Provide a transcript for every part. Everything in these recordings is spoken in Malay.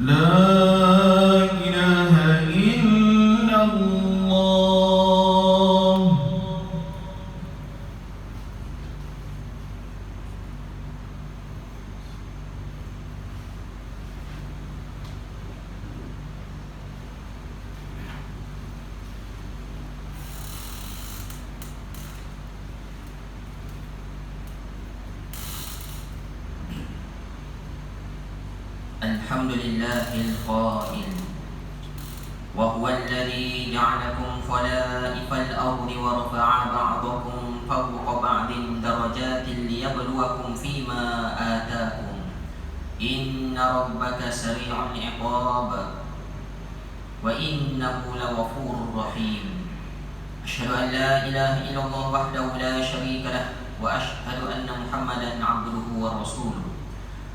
لا إله إلا الله. الحمد لله القائل وهو الذي جعلكم خلائف الأرض ورفع بعضكم فوق بعض درجات ليبلوكم فيما آتاكم إن ربك سريع العقاب وإنه لغفور رحيم. أشهد أن لا إله إلا الله وحده لا شريك له وأشهد أن محمدا عبده ورسوله.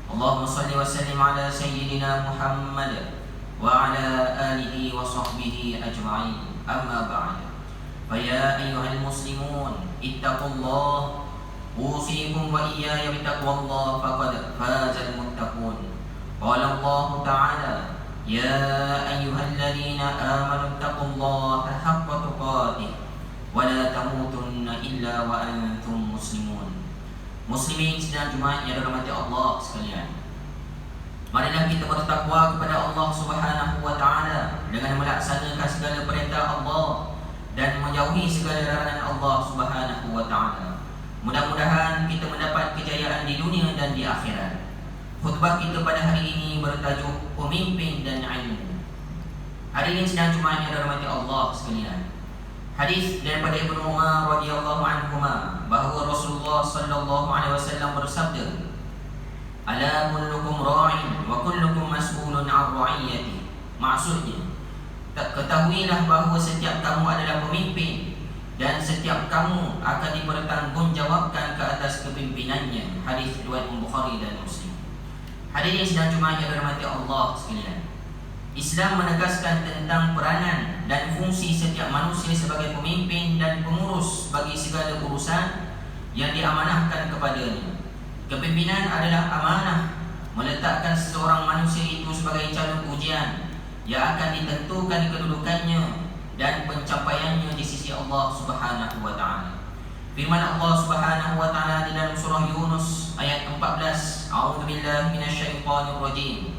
اللهم صل وسلم على سيدنا محمد وعلى آله وصحبه أجمعين. أما بعد، فيا أيها المسلمون اتقوا الله، أوصيكم وإياي بتقوى الله فقد فاز المتقون. قال الله تعالى: يا أيها الذين آمنوا اتقوا الله حق تقاته ولا تموتن إلا وأنتم مسلمون. Muslimin sidang Jumaat yang dirahmati Allah sekalian, marilah kita bertakwa kepada Allah Subhanahu wa taala dengan melaksanakan segala perintah Allah dan menjauhi segala larangan Allah Subhanahu wa taala. Mudah-mudahan kita mendapat kejayaan di dunia dan di akhirat. Khutbah kita pada hari ini bertajuk Pemimpin dan Ilmu. Hadirin sidang Jumaat yang dirahmati Allah sekalian, hadis daripada Ibnu Umar radhiyallahu anhuma bahawa Rasulullah sallallahu alaihi wasallam bersabda: "Ala kullukum ra'in wa kullukum mas'ulun 'an ra'iyati." Maksudnya, ketahuilah bahawa setiap kamu adalah pemimpin dan setiap kamu akan dipertanggungjawabkan ke atas kepimpinannya. Hadis riwayat Bukhari dan Muslim. Hadirin sidang Jumaat yang dirahmati Allah sekalian, Islam menegaskan tentang peranan dan fungsi setiap manusia sebagai pemimpin dan pengurus bagi segala urusan yang diamanahkan kepadanya. Kepimpinan adalah amanah, meletakkan seseorang manusia itu sebagai calon ujian yang akan ditentukan kedudukannya dan pencapaiannya di sisi Allah Subhanahu wa taala. Firman Allah Subhanahu wa taala di dalam surah Yunus ayat 14, A'udzubillahi minasyaitonir rajim.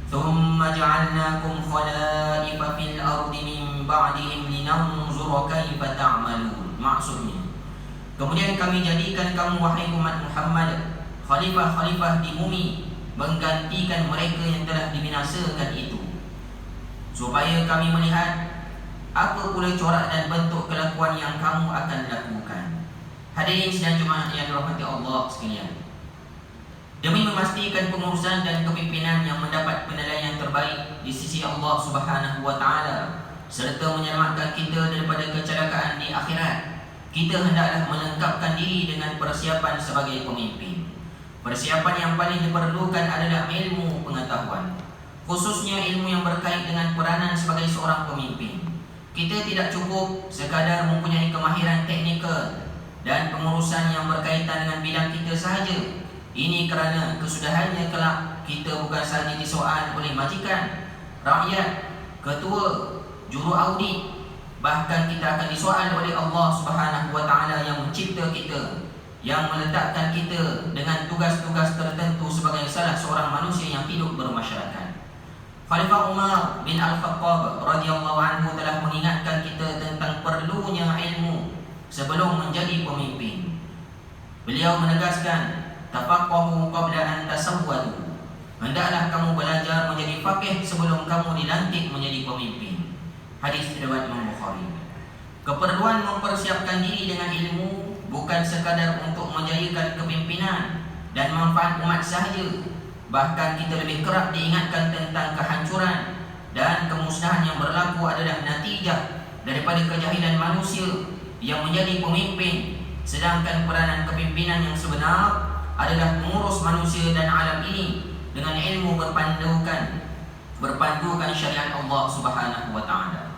ثم جعلناكم خلائف في الأرض من بعدهم لننظر كيف تعملون. Maksudnya, kemudian kami jadikan kamu wahai umat Muhammad khalifah-khalifah di bumi, menggantikan mereka yang telah dibinasakan itu, supaya kami melihat apa pula corak dan bentuk kelakuan yang kamu akan lakukan. Hadirin sidang Jumaat yang dirahmati Allah sekalian, demi memastikan pengurusan dan kepimpinan yang mendapat penilaian terbaik di sisi Allah Subhanahu wa taala serta menyelamatkan kita daripada kecelakaan di akhirat, kita hendaklah melengkapkan diri dengan persiapan sebagai pemimpin. Persiapan yang paling diperlukan adalah ilmu pengetahuan, khususnya ilmu yang berkait dengan peranan sebagai seorang pemimpin. Kita tidak cukup sekadar mempunyai kemahiran teknikal dan pengurusan yang berkaitan dengan bidang kita sahaja. Ini kerana kesudahannya kelak kita bukan sahaja disoal oleh majikan, rakyat, ketua, juru audit, bahkan kita akan disoal oleh Allah Subhanahu wa taala yang mencipta kita, yang meletakkan kita dengan tugas-tugas tertentu sebagai salah seorang manusia yang hidup bermasyarakat. Khalifah Umar bin Al-Khattab radhiyallahu anhu telah mengingatkan kita tentang perlunya ilmu sebelum menjadi pemimpin. Beliau menegaskan, tafaqahu qabla an tasawwadu. Hendaklah kamu belajar menjadi faqih sebelum kamu dilantik menjadi pemimpin. Hadis riwayat Imam Bukhari. Keperluan mempersiapkan diri dengan ilmu bukan sekadar untuk menjayakan kepimpinan dan manfaat umat sahaja. Bahkan kita lebih kerap diingatkan tentang kehancuran dan kemusnahan yang berlaku adalah natijah daripada kejahilan manusia yang menjadi pemimpin, sedangkan peranan kepimpinan yang sebenar adalah mengurus manusia dan alam ini dengan ilmu berpandukan syariat Allah Subhanahu wa taala.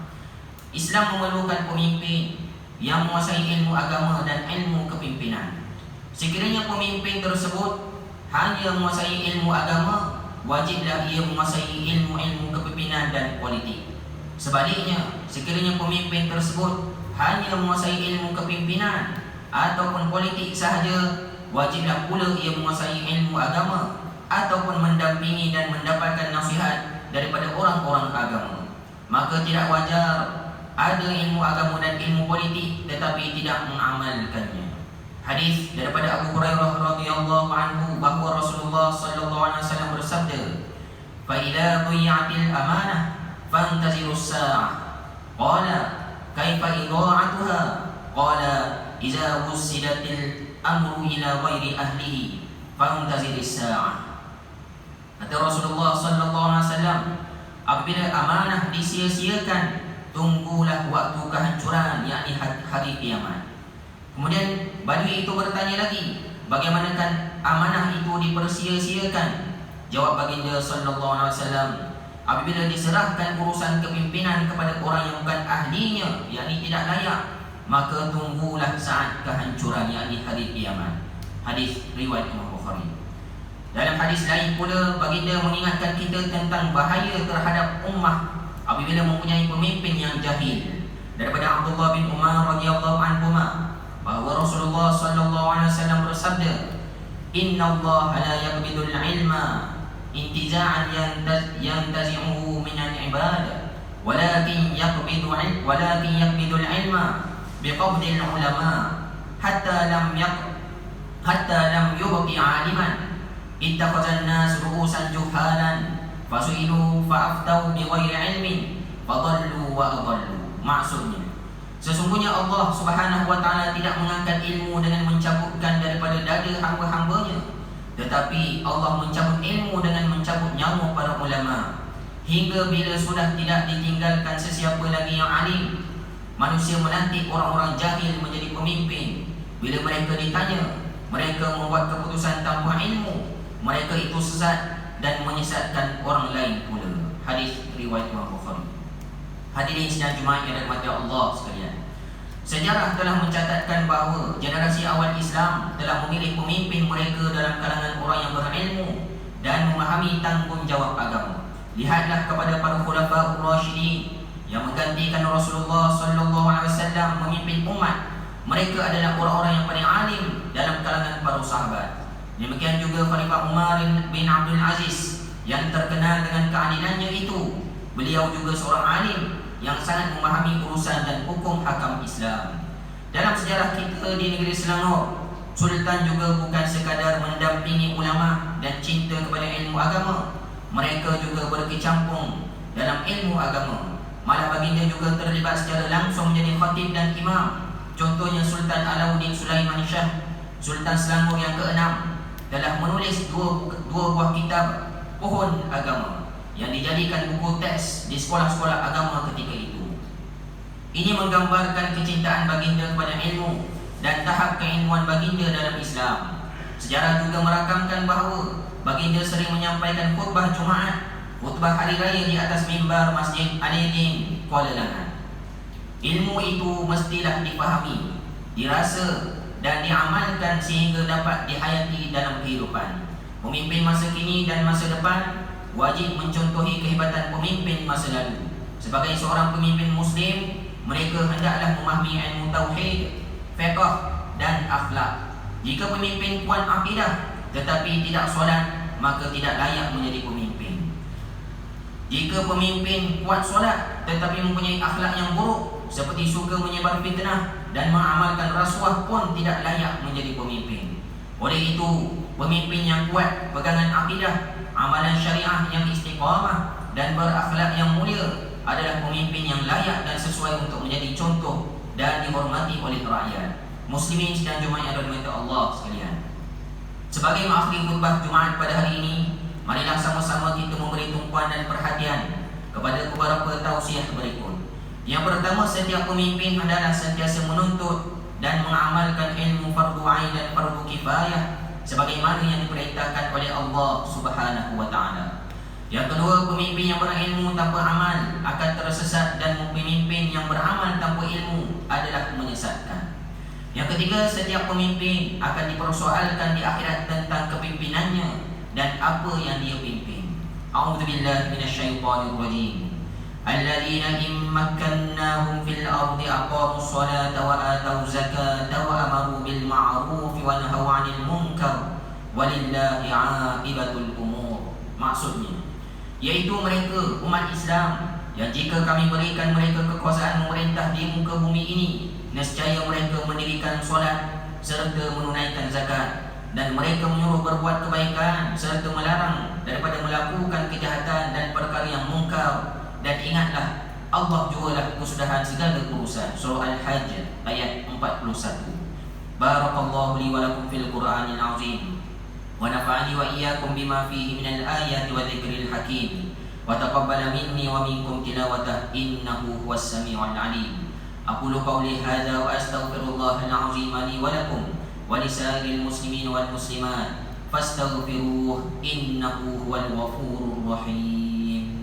Islam memerlukan pemimpin yang menguasai ilmu agama dan ilmu kepimpinan. Sekiranya pemimpin tersebut hanya menguasai ilmu agama wajiblah ia menguasai ilmu-ilmu kepimpinan dan politik. Sebaliknya, sekiranya pemimpin tersebut hanya menguasai ilmu kepimpinan ataupun politik sahaja, wajiblah pula ia menguasai ilmu agama ataupun mendampingi dan mendapatkan nasihat daripada orang-orang agama. Maka tidak wajar ada ilmu agama dan ilmu politik tetapi tidak mengamalkannya. Hadis daripada Abu Hurairah radhiyallahu anhu bahawa Rasulullah sallallahu alaihi wasallam bersabda, "Fa idza dhiyatil amanah fantazirus sa'ah." Qala, "Kaifa idha'atuha?" Qala, "Idza wusidatil amru ila ghairi ahlihi fantaziris sa'ah." Kata Rasulullah sallallahu alaihi wasallam, apabila amanah disia-siakan, tunggulah waktu kehancuran, yakni hari kiamat. Kemudian Badui itu bertanya lagi, bagaimanakah amanah itu dipersia-siakan? Jawab baginda sallallahu alaihi wasallam, apabila diserahkan urusan kepimpinan kepada orang yang bukan ahlinya, yakni tidak layak, maka tunggulah saat kehancuran, yakni hari kiamat. Hadis riwayat Imam Bukhari. Dalam hadis lain pula, baginda mengingatkan kita tentang bahaya terhadap ummah apabila mempunyai pemimpin yang jahil. Daripada Abdullah bin Umar radhiyallahu anhu bahawa Rasulullah sallallahu alaihi wasallam bersabda, "Inna Allah la yaqbidul ilma intiza'an yantazi'uhu min al-ibad, walakin yaqbidul ilma biqabdil ulama hatta lam yubqi 'aliman ittakhadha an-nas ru'usan juhalan fasu'ilu fa'aftau bighairi ilmin fadallu wa adallu." Maksudnya, sesungguhnya Allah subhanahu wa ta'ala tidak mengangkat ilmu dengan mencabutkan daripada dada hamba-hambanya, tetapi Allah mencabut ilmu dengan mencabut nyawa para ulama. Hingga bila sudah tidak ditinggalkan sesiapa lagi yang alim, manusia melantik orang-orang jahil menjadi pemimpin. Bila mereka ditanya, mereka membuat keputusan tanpa ilmu. Mereka itu sesat dan menyesatkan orang lain pula. Hadis riwayat Imam Bukhari. Hadirin sidang Jumaat yang dirahmati Allah sekalian, sejarah telah mencatatkan bahawa generasi awal Islam telah memilih pemimpin mereka dalam kalangan orang yang berilmu dan memahami tanggungjawab agama. Lihatlah kepada para khulafaur rasyidin yang menggantikan Rasulullah sallallahu alaihi wasallam memimpin umat. Mereka adalah orang-orang yang paling alim dalam kalangan para sahabat. Demikian juga Khalifah Umar bin Abdul Aziz yang terkenal dengan keadilannya itu. Beliau juga seorang alim yang sangat memahami urusan dan hukum hakam Islam. Dalam sejarah kita di negeri Selangor, Sultan juga bukan sekadar mendampingi ulama dan cinta kepada ilmu agama. Mereka juga berkecimpung dalam ilmu agama. Malah baginda juga terlibat secara langsung menjadi khatib dan imam. Contohnya Sultan Alauddin Sulaiman Shah, Sultan Selangor yang ke-6, telah menulis dua buah kitab pohon agama yang dijadikan buku teks di sekolah-sekolah agama ketika itu. Ini menggambarkan kecintaan baginda kepada ilmu dan tahap keilmuan baginda dalam Islam. Sejarah juga merakamkan bahawa baginda sering menyampaikan khutbah Jumaat, khutbah hari raya di atas mimbar Masjid Al-Aidin, Kuala Langat. Ilmu itu mestilah dipahami, dirasa dan diamalkan sehingga dapat dihayati dalam kehidupan. Pemimpin masa kini dan masa depan wajib mencontohi kehebatan pemimpin masa lalu. Sebagai seorang pemimpin Muslim, mereka hendaklah memahami ilmu tauhid, fiqh dan akhlak. Jika pemimpin kuat akidah tetapi tidak solat, maka tidak layak menjadi pemimpin. Jika pemimpin kuat solat tetapi mempunyai akhlak yang buruk, seperti suka menyebar fitnah dan mengamalkan rasuah, pun tidak layak menjadi pemimpin. Oleh itu, pemimpin yang kuat pegangan akidah, amalan syariah yang istiqamah dan berakhlak yang mulia adalah pemimpin yang layak dan sesuai untuk menjadi contoh dan dihormati oleh rakyat. Muslimin dan Jumaat yang dirahmati Allah sekalian, sebagai mengakhiri khutbah Jumaat pada hari ini, marilah sama-sama kita memberi tumpuan dan perhatian kepada beberapa tausiah berikut. Yang pertama, setiap pemimpin hendaklah sentiasa menuntut dan mengamalkan ilmu fardu ain dan fardu kifayah sebagaimana yang diperintahkan oleh Allah Subhanahu wa taala. Yang kedua, pemimpin yang berilmu tanpa amal akan tersesat, dan pemimpin yang beramal tanpa ilmu adalah menyesatkan. Yang ketiga, setiap pemimpin akan dipersoalkan di akhirat tentang kepimpinannya dan apa yang dia pimpin. أعوذ بالله من الشيطان الرجيم الذين إن مكناهم في الأرض أقاموا الصلاة وآتوا الزكاة وأمروا بالمعروف ونهوا عن المنكر ولله عاقبة الأمور. Maksudnya yaitu mereka umat Islam yang jika kami berikan mereka kekuasaan memerintah di muka bumi ini, nescaya mereka mendirikan solat serta menunaikan zakat, dan mereka menyuruh berbuat kebaikan serta melarang daripada melakukan kejahatan dan perkara yang mungkar. Dan ingatlah, Allah jugalah kesudahan segala urusan. Surah Al-Hajj ayat 41. Barakallahu li wa lakum fil Qur'anil azim wa nafa'ani wa iyyakum bima fihi minal ayati wa dzikril hakim wa taqabbala minni wa minkum tilawatah innahu huwas samiul alim. Aqulu qawli hadza wa astaghfirullahal azim li wa lakum wa lisairil muslimin wal muslimat fastaghfiruhu innahu huwal ghafurur rahim.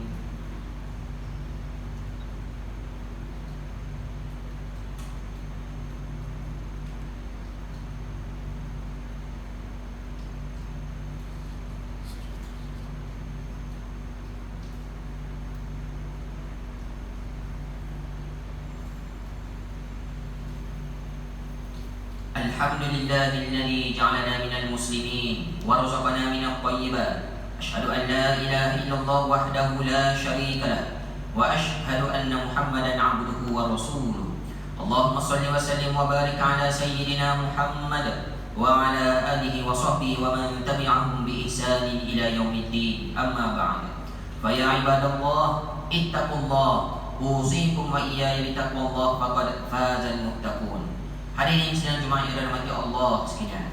الحمد لله الذي جعلنا من المسلمين ورزقنا من الطيبات. أشهد أن لا إله إلا الله وحده لا شريك له وأشهد أن محمدا عبده ورسوله. اللهم صل وسلم وبارك على سيدنا محمد وعلى آله وصحبه ومن تبعهم بإحسان إلى يوم الدين. أما بعد فيا عباد الله اتقوا الله أوصيكم وإياي بتقوى الله فقد فاز المتقون. Hadirin sidang Jumaat yang dirahmati Allah sekalian,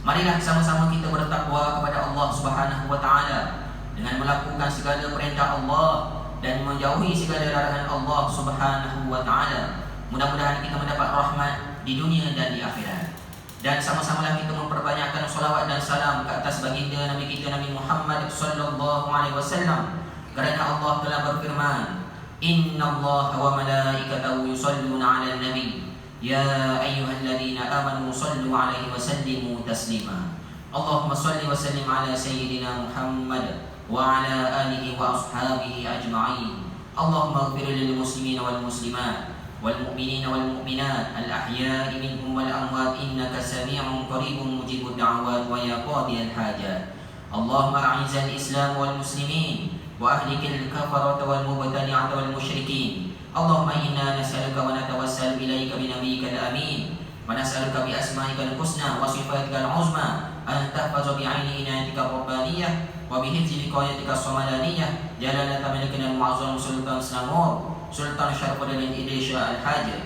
marilah sama-sama kita bertakwa kepada Allah Subhanahu wa taala dengan melakukan segala perintah Allah dan menjauhi segala larangan Allah Subhanahu wa taala. Mudah-mudahan kita mendapat rahmat di dunia dan di akhirat. Dan sama-samalah kita memperbanyakkan salawat dan salam ke atas baginda Nabi kita Nabi Muhammad sallallahu alaihi wasallam, kerana Allah telah berfirman, "Innallaha wa malaikatahu yusholluna 'alan nabi ya ayyuhalladzina amanu sallu 'alaihi wa sallimu taslima." Allahumma salli wa sallim ala sayyidina Muhammad wa ala alihi wa ashabihi ajma'in. Allahumma ighfir lil muslimina wal muslimat wal mu'minina wal mu'minat al ahya'i minhum wal amwat innaka sami'un qaribun mujibud da'awat wa ya qadiyal hajat. Allahumma a'izzal islam wal muslimin wa ahlikil kafarata wal mubtadi'ata wal musyrikin. Allahumma inna nas'aluka wa natawassalu ilaika bi nabiyyikal amin wa nas'aluka bi asma'ikal husna wa sifatikal uzma an tahfaza bi 'aini inayatika rabbaniyah wa bi hifzi wiqayatika samadaniyah jalalata malikina al-mu'azzam Sultan Selangor Sultan Syarfuddin Idris Shah Al-Hajj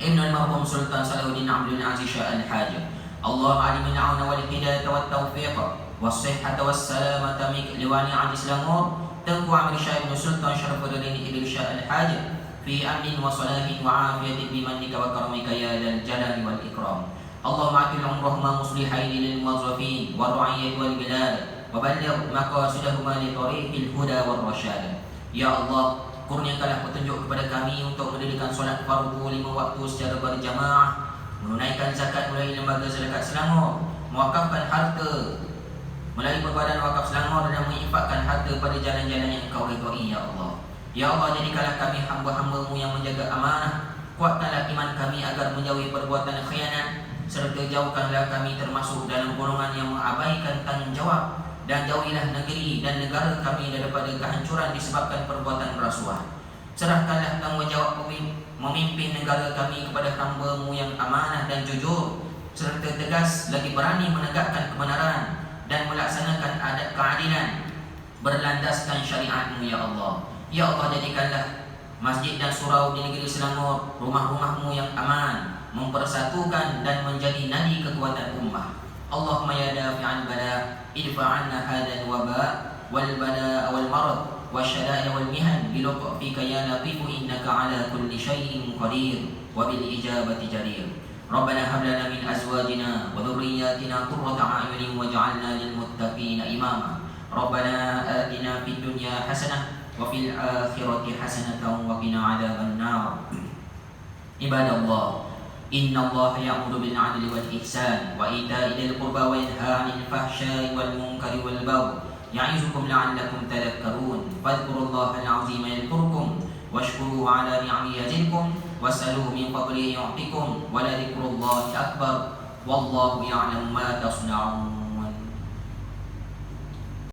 Ibn al-Marhum Sultan Salahuddin Abdul Aziz Shah Al-Hajj. Allah alimin auna wal hidayata wat taufiq was sihhata was salamata liwali Aziz Selangor Tengku Amir Shah Ibn Sultan Syarfuddin Idris Shah Al-Hajj fi amin wa salahin wa afiyatin bimannika wa karamika ya dzal jalali wal ikram. Allahumma atil umrahuma muslihaini lil muwazzafin wa ru'iyyati wal bilad wa balligh maqasidahuma li tariqil huda war rasyad. Ya Allah, kurniakanlah petunjuk kepada kami untuk mendirikan solat fardu 5 waktu secara berjamaah, menunaikan zakat melalui lembaga zakat Selangor, mewakafkan harta melalui perbadan wakaf Selangor dan menginfakkan harta pada jalan-jalan yang Engkau ridhai ya Allah. Ya Allah, jadikanlah kami hamba-hamba-Mu yang menjaga amanah. Kuatkanlah iman kami agar menjauhi perbuatan khianat, serta jauhkanlah kami termasuk dalam golongan yang mengabaikan tanggungjawab. Dan jauhilah negeri dan negara kami daripada kehancuran disebabkan perbuatan rasuah. Serahkanlah tanggungjawab memimpin negara kami kepada hamba-Mu yang amanah dan jujur, serta tegas lagi berani menegakkan kebenaran dan melaksanakan adat keadilan berlandaskan syariat-Mu ya Allah. Ya Allah, jadikanlah masjid dan surau di negeri Selangor rumah-rumah-Mu yang aman, mempersatukan dan menjadi nadi kekuatan ummah. Allahumma ya dafi'al bala idfa'anna hadzal waba wal bala wal marad wasyada'a wal mihan bi lutfika ya latif innaka ala kulli syai'in qadir wa bil ijabati jadir. Rabbana hab lana min azwajina wa dhurriyyatina qurrata a'yunin waj'alna lil muttaqina imama. Rabbana atina fid dunya hasanah wa fil akhirati hasanatan wa qina adzaban nar. Ibadallah, innallaha ya'muru bil 'adli wal ihsan wa ita'i dzil qurba wa yanha 'anil fahsya'i wal munkari wal baghi يعظكم لعلكم تذكرون فاذكروا الله العظيم يذكركم واشكروه على نعمه يزدكم واسألوه من فضله يعطكم ولذكر الله أكبر والله يعلم ما تصنعون